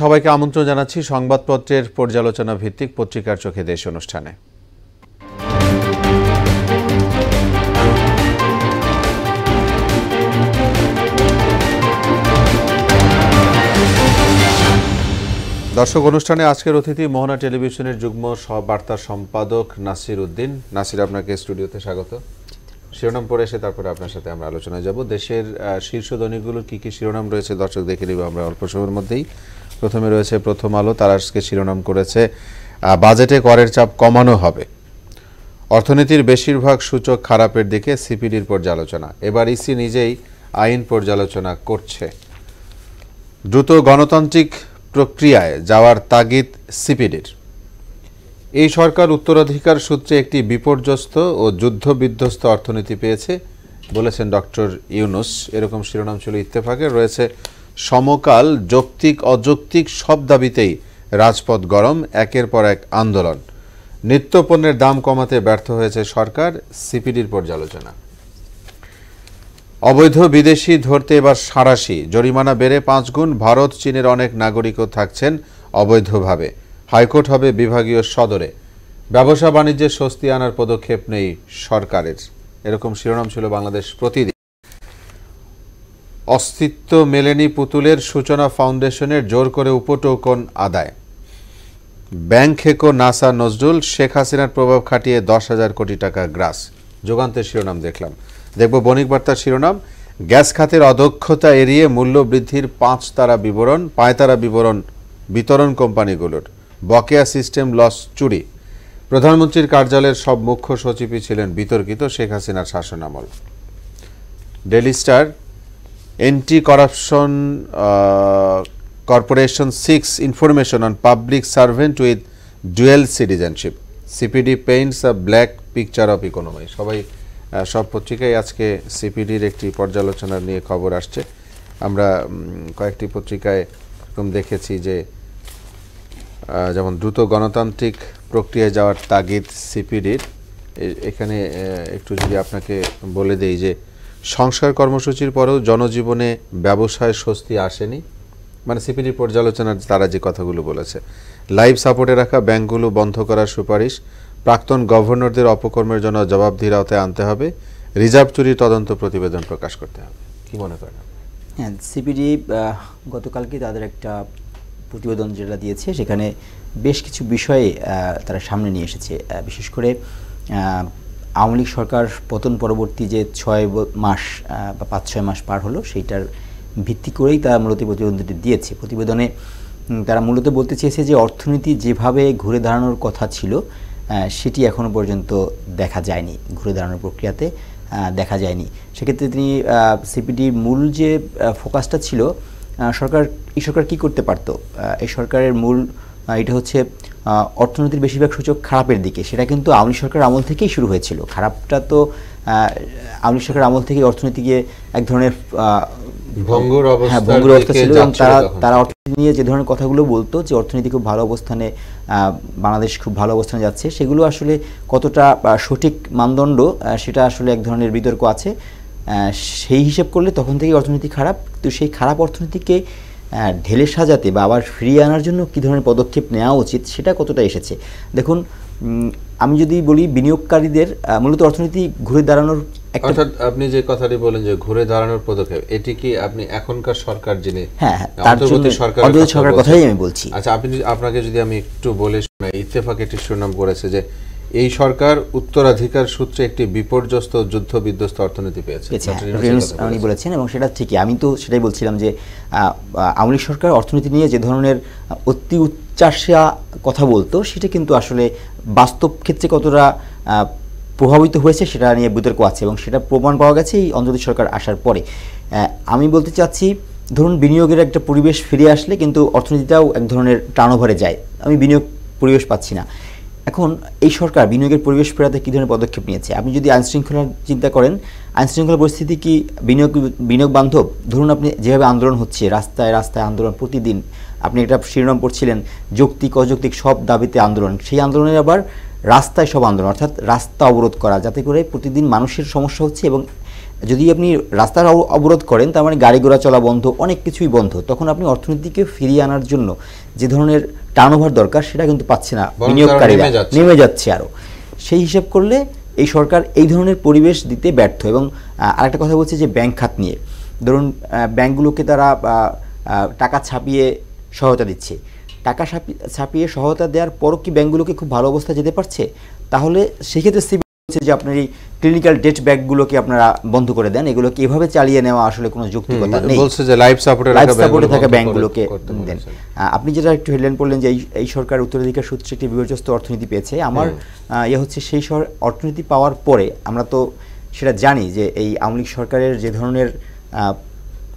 সবাইকে আমন্ত্রণ জানাচ্ছি সংবাদপত্রের পর্যালোচনা ভিত্তিক পত্রিকার চোখে দেশ অনুষ্ঠানে। দর্শক, অনুষ্ঠানে আজকের অতিথি মোহনা টেলিভিশনের যুগ্ম বার্তা সম্পাদক নাসির উদ্দিন। নাসির, আপনাকে স্টুডিওতে স্বাগত। শিরোনাম পড়ে এসে তারপরে আপনার সাথে আমরা আলোচনায় যাব। দেশের শীর্ষ দৈনিকগুলোর কি কি শিরোনাম রয়েছে দর্শক দেখে নিব আমরা অল্প সময়ের মধ্যেই। প্রথমে রয়েছে প্রথম আলো, তারা আজকে শিরোনাম করেছে বাজেটে করের চাপ কমানো হবে। অর্থনীতির বেশিরভাগ সূচক খারাপের দিকে, সিপিডির পর্যালোচনা। এবার ইসি নিজেই আইন পর্যালোচনা করছে। দ্রুত গণতান্ত্রিক প্রক্রিয়ায় যাওয়ার তাগিদ সিপিডির। এই সরকার উত্তরাধিকার সূত্রে একটি বিপর্যস্ত ও যুদ্ধবিধ্বস্ত অর্থনীতি পেয়েছে বলেছেন ডক্টর ইউনূস। এরকম শিরোনাম ছিল ইত্তেফাকের। রয়েছে সমকাল, যৌক্তিক অযৌক্তিক সব দাবিতেই রাজপথ গরম, একের পর এক আন্দোলন। নিত্যপণ্যের দাম কমাতে ব্যর্থ হয়েছে সরকার, সিপিডির পর্যালোচনা। অবৈধ বিদেশি ধরতে এবার সাঁড়াশি, জরিমানা বেড়ে 5 গুণ। ভারত চীনের অনেক নাগরিকও থাকছেন অবৈধভাবে। হাইকোর্ট হবে বিভাগীয় সদরে। ব্যবসা বাণিজ্যে স্বস্তি আনার পদক্ষেপ নেই সরকারের। এরকম শিরোনাম ছিল বাংলাদেশ প্রতিদিন। অস্তিত্ব মেলেনি পুতুলের, সূচনা ফাউন্ডেশনের জোর করে উপটোকন আদায়। ব্যাংক খেকো নাসা নজরুল, শেখ হাসিনার প্রভাব খাটিয়ে 10,000 কোটি টাকা গ্রাস। যুগান্তের শিরোনাম দেখলাম। দেখব বণিক বার্তার শিরোনাম, গ্যাস খাতের অদক্ষতা এড়িয়ে মূল্য বৃদ্ধির 5 তারা বিবরণ বিতরণ কোম্পানিগুলোর। বকেয়া সিস্টেম লস চুরি। প্রধানমন্ত্রীর কার্যালয়ের সব মুখ্য সচিবই ছিলেন বিতর্কিত শেখ হাসিনার শাসনামল। Daily Star, anti corruption corporation 6 information on public servant with dual citizenship. CPD paints a black picture of economy. সব পত্রিকায় আজকে সিপিডির একটি পর্যালোচনা নিয়ে খবর আসছে। আমরা কয়েকটি পত্রিকায় দেখেছি যে যেমন দ্রুত গণতান্ত্রিক প্রক্রিয়ায় যাওয়ার তাগিদ সিপিডির। এখানে একটু যদি আপনাকে বলে দেই যে সংস্কার কর্মসূচির পরেও জনজীবনে ব্যবসায় স্বস্তি আসেনি, মানে সিপিডির পর্যালোচনার তারা যে কথাগুলো বলেছে। লাইভ সাপোর্টে রাখা ব্যাংকগুলো বন্ধ করার সুপারিশ। প্রাক্তন গভর্নরদের অপকর্মের জন্য জবাবদিহির আওতায় আনতে হবে। রিজার্ভ চুরির তদন্ত প্রতিবেদন প্রকাশ করতে হবে। কি মনে করেন? হ্যাঁ, সিপিডি গতকালকে তাদের একটা প্রতিবেদন যেটা দিয়েছে সেখানে বেশ কিছু বিষয়ে তারা সামনে নিয়ে এসেছে। বিশেষ করে আওয়ামী লীগ সরকার পতন পরবর্তী যে 6 মাস বা 5-6 মাস পার হলো, সেইটার ভিত্তি করেই তারা মূলত প্রতিবেদনটি দিয়েছে। প্রতিবেদনে তারা মূলত বলতে চেয়েছে যে অর্থনীতি যেভাবে ঘুরে দাঁড়ানোর কথা ছিল সেটি এখনও পর্যন্ত দেখা যায়নি, ঘুরে দাঁড়ানোর প্রক্রিয়াতে দেখা যায়নি। সেক্ষেত্রে তিনি সিপিডির মূল যে ফোকাসটা ছিল, এই সরকার কী করতে পারতো, এই সরকারের মূল এটা হচ্ছে অর্থনীতির বেশিরভাগ সূচক খারাপের দিকে। সেটা কিন্তু আওয়ামী লীগ সরকার আমল থেকেই শুরু হয়েছিল। খারাপটা তো আওয়ামী লীগ সরকার আমল থেকেই অর্থনীতিকে এক ধরনের ভঙ্গুর অবস্থা ছিল এবং তারা অর্থনীতি নিয়ে যে ধরনের কথাগুলো বলতো যে অর্থনীতি খুব ভালো অবস্থানে, বাংলাদেশ খুব ভালো অবস্থানে যাচ্ছে, সেগুলো আসলে কতটা সঠিক মানদণ্ড সেটা আসলে এক ধরনের বিতর্ক আছে। সেই হিসেব করলে তখন থেকেই অর্থনীতি খারাপ। তো সেই খারাপ অর্থনীতিকে ঢেলে সাজাতে বা আবার ফিরিয়ে আনার জন্য কী ধরনের পদক্ষেপ নেওয়া উচিত সেটা কতটা এসেছে। দেখুন, আমি যদি বলি বিনিয়োগকারীদের মূলত অর্থনীতি ঘুরে দাঁড়ানোর অর্থাৎ আপনি যে কথাটি বলেন যে ঘুরে দাঁড়ানোর পদক্ষেপ, এটি কি আপনি এখনকার সরকার যিনি অন্তর্বর্তী সরকারের কথাই আমি বলছি। আচ্ছা, আপনাকে যদি আমি একটু বলে শোনাই, ইত্তেফাক একটি শিরোনাম করেছে যে এই সরকার উত্তরাধিকার সূত্রে একটি বিপর্যস্ত যুদ্ধবিধ্বস্ত অর্থনীতি পেয়েছে উনি বলেছেন, এবং সেটা ঠিকই। আমি তো সেটাই বলছিলাম যে আওয়ামী লীগ সরকার অর্থনীতি নিয়ে যে ধরনের অতি উচ্চাসা কথা বলতো সেটা কিন্তু আসলে বাস্তব ক্ষেত্রে কতটা প্রভাবিত হয়েছে সেটা নিয়ে বিতর্ক আছে, এবং সেটা প্রমাণ পাওয়া গেছে এই অন্তর্বর্তী সরকার আসার পরে। আমি বলতে চাচ্ছি, ধরুন বিনিয়োগের একটা পরিবেশ ফিরে আসলে কিন্তু অর্থনীতিটাও এক ধরনের টার্নওভারে যায়। আমি বিনিয়োগ পরিবেশ পাচ্ছি না। এখন এই সরকার বিনিয়োগের পরিবেশ ফেরাতে কী ধরনের পদক্ষেপ নিয়েছে? আপনি যদি আইনশৃঙ্খলার চিন্তা করেন, আইনশৃঙ্খলা পরিস্থিতি কি বিনিয়োগ বান্ধব? ধরুন আপনি যেভাবে আন্দোলন হচ্ছে, রাস্তায় রাস্তায় আন্দোলন প্রতিদিন, আপনি একটা শিরোনাম পড়ছিলেন যৌক্তিক অযৌক্তিক সব দাবিতে আন্দোলন। সেই আন্দোলনের আবার রাস্তায় সব আন্দোলন, অর্থাৎ রাস্তা অবরোধ করা, যাতে করে প্রতিদিন মানুষের সমস্যা হচ্ছে এবং যদি আপনি রাস্তার অবরোধ করেন তার মানে গাড়ি ঘোড়া চলা বন্ধ, অনেক কিছুই বন্ধ, তখন আপনি অর্থনীতিকে ফিরিয়ে আনার জন্য যে ধরনের টার্নওভার দরকার সেটা কিন্তু পাচ্ছে না, বিনিয়োগকারীরা নেমে যাচ্ছে আরও। সেই হিসাব করলে এই সরকার এই ধরনের পরিবেশ দিতে ব্যর্থ। এবং আরেকটা কথা বলছে যে ব্যাংক খাত নিয়ে, ধরুন ব্যাংকগুলোকে তারা টাকা ছাপিয়ে সহায়তা দিচ্ছে, টাকা ছাপিয়ে সহায়তা দেওয়ার পরও কি ব্যাংকগুলোকে খুব ভালো অবস্থা যেতে পারছে? তাহলে সেক্ষেত্রে সিবি বলছে যে আপনার এই ক্লিনিক্যাল ডেট ব্যাংকগুলোকে আপনারা বন্ধ করে দেন, এগুলোকে এভাবে চালিয়ে নেওয়া আসলে কোনো যৌক্তিকতা নেই, বলছে যে লাইফ সাপোর্টে থাকা ব্যাংকগুলোকে দেন। আপনি যেটা একটু হেডলাইন পড়লেন যে এই সরকার উত্তরাধিকার সূত্রে একটি বিপর্যস্ত অর্থনীতি পেয়েছে, আমার হচ্ছে সেই অর্থনীতি পাওয়ার পরে আমরা তো সেটা জানি যে এই আওয়ামী লীগ সরকারের যে ধরনের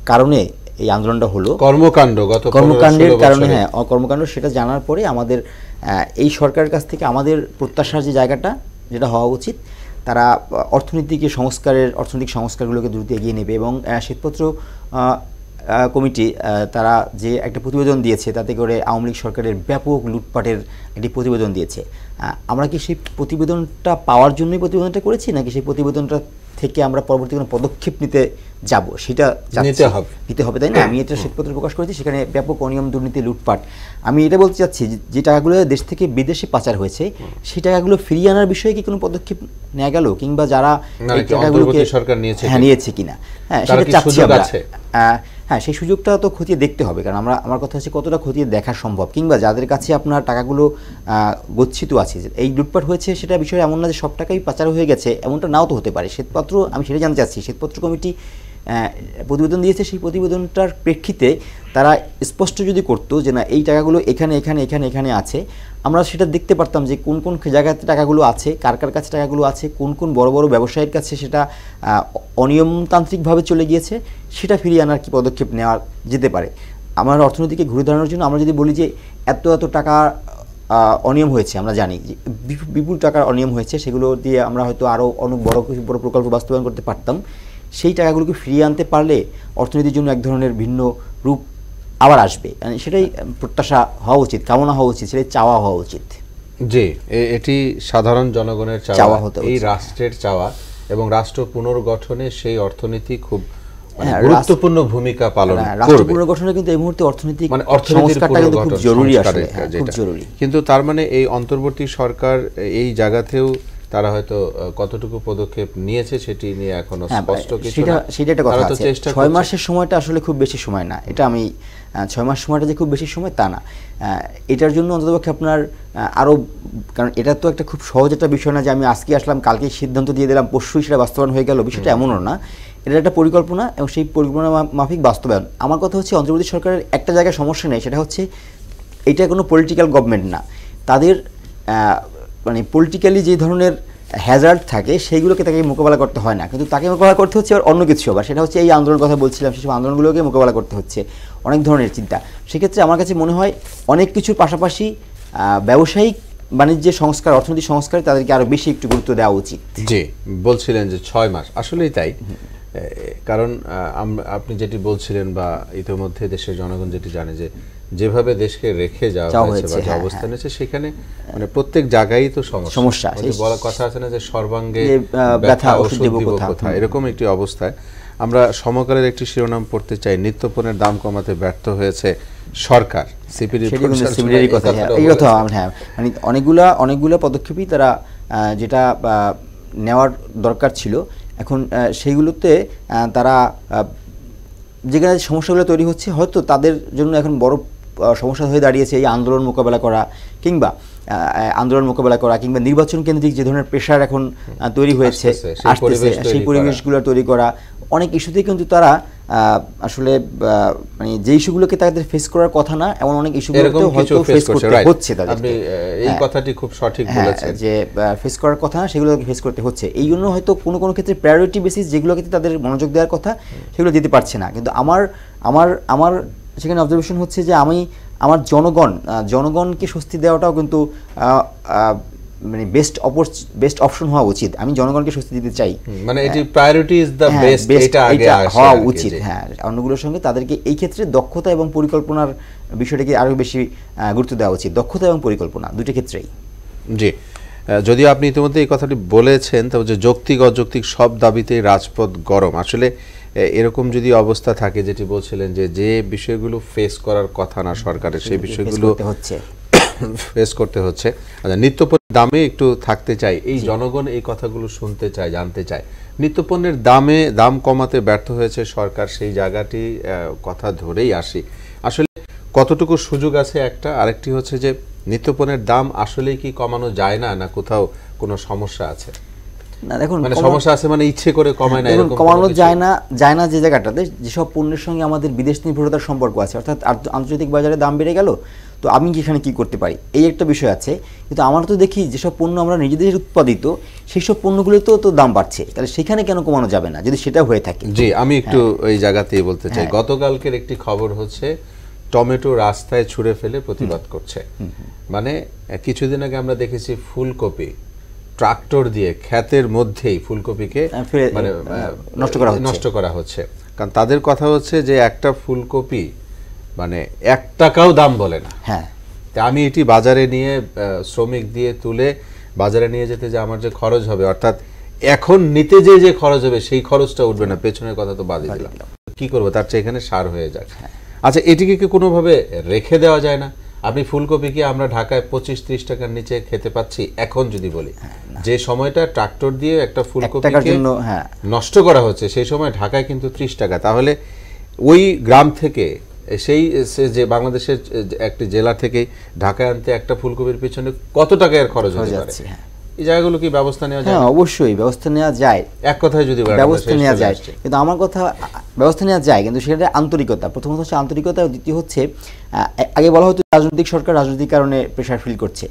কারণে এই আন্দোলনটা হলো, কর্মকাণ্ডের কারণে, হ্যাঁ কর্মকাণ্ড, সেটা জানার পরে আমাদের এই সরকারের কাছ থেকে আমাদের প্রত্যাশার যে জায়গাটা যেটা হওয়া উচিত, তারা অর্থনৈতিক সংস্কারগুলোকে দ্রুত এগিয়ে নেবে। এবং শ্বেতপত্র কমিটি তারা যে একটা প্রতিবেদন দিয়েছে, তাতে করে আওয়ামী লীগ সরকারের ব্যাপক লুটপাটের একটি প্রতিবেদন দিয়েছে। আমরা কি সেই প্রতিবেদনটা পাওয়ার জন্যই প্রতিবেদনটা করেছি, নাকি সেই প্রতিবেদনটা থেকে আমরা পরবর্তী কোনো পদক্ষেপ নিতে যাব সেটা নিতে হবে, তাই না? আমি এটা শ্বেতপত্র প্রকাশ করেছি, সেখানে ব্যাপক অনিয়ম, দুর্নীতি, লুটপাট। আমি এটা বলতে চাচ্ছি যে টাকাগুলো দেশ থেকে বিদেশে পাচার হয়েছে, সেই টাকাগুলো ফিরিয়ে আনার বিষয়ে কি কোনো পদক্ষেপ নেওয়া গেল, কিংবা যারা এই টাকাগুলোকে সরকার নিয়েছে কিনা, হ্যাঁ সেটা চাচ্ছি আমরা। হ্যাঁ, সেই সুযোগটা তো খতিয়ে দেখতে হবে, কারণ আমার কথা হচ্ছে কতটা খতিয়ে দেখা সম্ভব, কিংবা যাদের কাছে আপনার টাকাগুলো গচ্ছিত আছে, এই লুটপাট হয়েছে সেটা বিষয়ে এমন না যে সব টাকাই পাচার হয়ে গেছে, এমনটা নাও তো হতে পারে। শ্বেতপত্র, আমি সেটা জানতে চাচ্ছি, শ্বেতপত্র কমিটি প্রতিবেদন দিয়েছে, সেই প্রতিবেদনটার প্রেক্ষিতে তারা স্পষ্ট যদি করতো যে না এই টাকাগুলো এখানে এখানে এখানে এখানে আছে, আমরা সেটা দেখতে পারতাম যে কোন কোন জায়গাতে টাকাগুলো আছে, কার কার কাছে টাকাগুলো আছে, কোন কোন বড় বড় ব্যবসায়ীর কাছে সেটা অনিয়মতান্ত্রিকভাবে চলে গিয়েছে, সেটা ফিরিয়ে আনার কি পদক্ষেপ নেওয়া যেতে পারে। আমার অর্থনীতিকে ঘুরে দাঁড়ানোর জন্য আমরা যদি বলি যে এত এত টাকা অনিয়ম হয়েছে, আমরা জানি যে বিপুল টাকার অনিয়ম হয়েছে, সেগুলো দিয়ে আমরা হয়তো আরও অনেক বড় প্রকল্প বাস্তবায়ন করতে পারতাম, সেই টাকাগুলোকে ফিরিয়ে আনতে পারলে অর্থনীতির জন্য এক ধরনের ভিন্ন রূপ আবার আসবে, সেটাই প্রত্যাশা হওয়া উচিত, কামনা হওয়া উচিত, সেটাই চাওয়া হওয়া উচিত। জি, এটি সাধারণ জনগণের চাওয়া, এই রাষ্ট্রের চাওয়া, এবং রাষ্ট্র পুনর্গঠনে সেই অর্থনীতি খুব গুরুত্বপূর্ণ ভূমিকা পালন করবে। রাষ্ট্র পুনর্গঠনে কিন্তু এই মুহূর্তে অর্থনৈতিক সংস্কারটা কিন্তু খুব জরুরি, আসলে খুব জরুরি। কিন্তু তার মানে এই অন্তর্বর্তী সরকার এই জায়গাতেও তারা হয়তো কতটুকু পদক্ষেপ নিয়েছে সেটি নিয়ে এখনো স্পষ্ট কিছু না। সেটা একটা কথা আছে, 6 মাসের সময়টা আসলে খুব বেশি সময় না, এটা আমি 6 মাস সময়টা যে খুব বেশি সময় তা না, এটার জন্য অন্ততপক্ষে আপনার আরও, কারণ এটা তো একটা খুব সহজ একটা বিষয় না যে আমি আজকে আসলাম কালকেই সিদ্ধান্ত দিয়ে দিলাম পরশুই সেটা বাস্তবায়ন হয়ে গেল, বিষয়টা এমনও না। এটা একটা পরিকল্পনা, এবং সেই পরিকল্পনা মাফিক বাস্তবায়ন। আমার কথা হচ্ছে অন্তর্বর্তী সরকারের একটা জায়গায় সমস্যা নেই, সেটা হচ্ছে এটা কোনো পলিটিক্যাল গভর্নমেন্ট না, তাদের মানে পলিটিক্যালি যে ধরনের হ্যাজার্ড থাকে সেইগুলোকে তাকে মোকাবেলা করতে হয় না, কিন্তু তাকে মোকাবেলা করতে হচ্ছে আর অন্য কিছু আবার, সেটা হচ্ছে এই আন্দোলনের কথা বলছিলাম, সেসব আন্দোলনগুলোকে মোকাবেলা করতে হচ্ছে, অনেক ধরনের চিন্তা। সেক্ষেত্রে আমার কাছে মনে হয় অনেক কিছুর পাশাপাশি ব্যবসায়িক বাণিজ্যের সংস্কার, অর্থনৈতিক সংস্কারে তাদেরকে আরও বেশি একটু গুরুত্ব দেওয়া উচিত। জি, বলছিলেন যে 6 মাস, আসলেই তাই, কারণ আপনি যেটি বলছিলেন বা ইতিমধ্যে দেশের জনগণ যেটি জানে যে যেভাবে দেশকে রেখে যাওয়া হয়েছে বা যে অবস্থান আছে, সেখানে মানে প্রত্যেক জায়গায় তো সমস্যা। বলা কথা আছে না যে সর্বাঙ্গে ব্যথা ওষুধ দেব কোথায়, এরকম একটি অবস্থায় আমরা সমকালের একটি শিরোনাম পড়তে চাই, নিত্যপণ্যের দাম কমাতে ব্যর্থ হয়েছে সরকার। মানে অনেকগুলা পদক্ষেপই তারা যেটা নেওয়ার দরকার ছিল, এখন সেইগুলোতে তারা যেখানে সমস্যাগুলো তৈরি হচ্ছে, হয়তো তাদের জন্য এখন বড় সমস্যা হয়ে দাঁড়িয়েছে এই আন্দোলন মোকাবেলা করা, কিংবা নির্বাচন কেন্দ্রিক যে ধরনের প্রেশার এখন তৈরি হয়েছে আসতেছে, সেই পরিবেশগুলো তৈরি করা। অনেক ইস্যুতেই কিন্তু তারা আসলে মানে যে ইস্যুগুলোকে তাদের ফেস করার কথা না, এমন অনেক ইস্যুগুলোতে হয়তো ফেস করতে হচ্ছে তাদেরকে। এই কথাটি খুব সঠিক বলেছেন যে ফেস করার কথা না, সেগুলোকে ফেস করতে হচ্ছে। এই জন্য হয়তো কোনো কোনো ক্ষেত্রে প্রায়োরিটি বেসিস যেগুলোকে তাদের মনোযোগ দেওয়ার কথা সেগুলো দিতে পারছে না। কিন্তু আমার সেখানে অবজারভেশন হচ্ছে যে আমার জনগণকে স্বস্তি দেওয়াটাও কিন্তু মানে বেস্ট অপশন হওয়া উচিত। আমি জনগণকে স্বস্তি দিতে চাই, মানে এটি প্রায়োরিটি ইজ দ্য বেস্ট, এটা আগে হওয়া উচিত। হ্যাঁ, অন্যগুলোর সঙ্গে তাদেরকে এই ক্ষেত্রে দক্ষতা এবং পরিকল্পনার বিষয়টাকে আরো বেশি গুরুত্ব দেওয়া উচিত, দক্ষতা এবং পরিকল্পনা দুটো ক্ষেত্রেই। জি, যদিও আপনি ইতিমধ্যে এই কথাটি বলেছেন, তবে যে যৌক্তিক অযৌক্তিক সব দাবিতেই রাজপথ গরম। আসলে এরকম যদি অবস্থা থাকে, যেটি বলছিলেন যে বিষয়গুলো ফেস করার কথা না সরকারের, সেই বিষয়গুলো ফেস করতে হচ্ছে। আচ্ছা, নিত্যপণ্যের দামে একটু থাকতে চাই, এই জনগণ এই কথাগুলো শুনতে চায়, জানতে চায়। নিত্যপণ্যের দাম কমাতে ব্যর্থ হয়েছে সরকার, সেই জায়গাটি কথা ধরেই আসি। আসলে কতটুকু সুযোগ আছে একটা, আরেকটি হচ্ছে যে নিত্যপণ্যের দাম আসলেই কি কমানো যায় না, না কোথাও কোনো সমস্যা আছে? না দেখুন, মানে সমস্যা আছে মানে ইচ্ছে করে কমায় না, এরকম কমানো যায় না যে জায়গাটাতে, যেসব পণ্যের সঙ্গে আমাদের বিদেশ নির্ভরতার সম্পর্ক আছে, অর্থাৎ আন্তর্জাতিক বাজারে দাম বেড়ে গেল, তো আমি এখানে কি করতে পারি, এই একটা বিষয় আছে। কিন্তু আমরা তো দেখি যেসব পণ্য আমরা নিজেদের উৎপাদিত, সেই সব পণ্যগুলোতেও তো দাম বাড়ছে, তাহলে সেখানে কেন কমানো যাবে না যদি সেটা হয়ে থাকে? জি, আমি একটু ওই জায়গাতেই বলতে চাই। গতকালকের একটি খবর হচ্ছে টমেটো রাস্তায় ছুঁড়ে ফেলে প্রতিবাদ করছে। মানে কিছুদিন আগে আমরা দেখেছি ফুলকপি ট্রাক্টর দিয়ে ক্ষেতের মধ্যেই ফুলকপিকে মানে নষ্ট করা হচ্ছে। কারণ তাদের কথা হচ্ছে যে একটা ফুলকপি মানে 1 টাকাও দাম বলে না। হ্যাঁ, আমি এটি বাজারে নিয়ে শ্রমিক দিয়ে তুলে বাজারে নিয়ে যেতে যে আমার যে খরচ হবে, অর্থাৎ এখন নিতে যে খরচ হবে সেই খরচটা উঠবে না, পেছনের কথা তো বাদই দিলাম। কি করবো, তার চেয়ে এখানে সার হয়ে যাক। আচ্ছা, এটিকে কি কোনোভাবে রেখে দেওয়া যায় না? আপনি ফুলকপি কি আমরা ঢাকায় 25-30 টাকার নিচে খেতে পাচ্ছি এখন যদি বলি? যে সময়টা ট্রাক্টর দিয়ে একটা ফুলকপিকে নষ্ট করা হচ্ছে সেই সময় ঢাকায় কিন্তু 30 টাকা। তাহলে ওই গ্রাম থেকে সেই যে বাংলাদেশের একটি জেলা থেকে ঢাকায় আনতে একটা ফুলকপির পিছনে কত টাকা এর খরচ হতে পারে? এই জায়গাগুলো কি ব্যবস্থা নেওয়া যায়? হ্যাঁ, অবশ্যই ব্যবস্থা নেওয়া যায়। এক কথায় যদি ব্যবস্থা নেওয়া যায়, কিন্তু আমার কথা ব্যবস্থা নেওয়া যায়, কিন্তু সেটা আন্তরিকতা। প্রথমত হচ্ছে আন্তরিকতা, দ্বিতীয় হচ্ছে আগে বলা হতো রাজনৈতিক সরকার রাজনৈতিক কারণে প্রেশার ফিল করছে।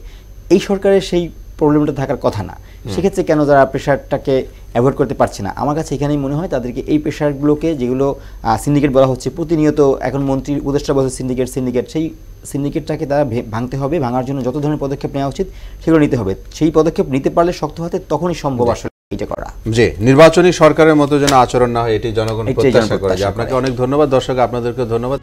এই সরকারের সেই প্রবলেমটা থাকার কথা না। সেক্ষেত্রে কেন তারা প্রেশারটাকে অ্যাভয়েড করতে পারছে না? আমার কাছে এখানেই মনে হয় তাদেরকে এই প্রেশারগুলোকে, যেগুলো সিন্ডিকেট বলা হচ্ছে প্রতিনিয়ত, এখন মন্ত্রী উপদেষ্টা বলছে সিন্ডিকেট, সেই সিন্ডিকেটটাকে তারা ভাঙতে হবে। ভাঙার জন্য যত ধরনের পদক্ষেপ নেওয়া উচিত সেগুলো নিতে হবে। সেই পদক্ষেপ নিতে পারলে শক্ত হাতে তখনই সম্ভব আসলে এটা করা। জি, নির্বাচনী সরকারের মতো যেন আচরণ না হয়, এটি জনগণ প্রত্যাশা করে। আপনাকে অনেক ধন্যবাদ। দর্শক, আপনাদেরকে ধন্যবাদ।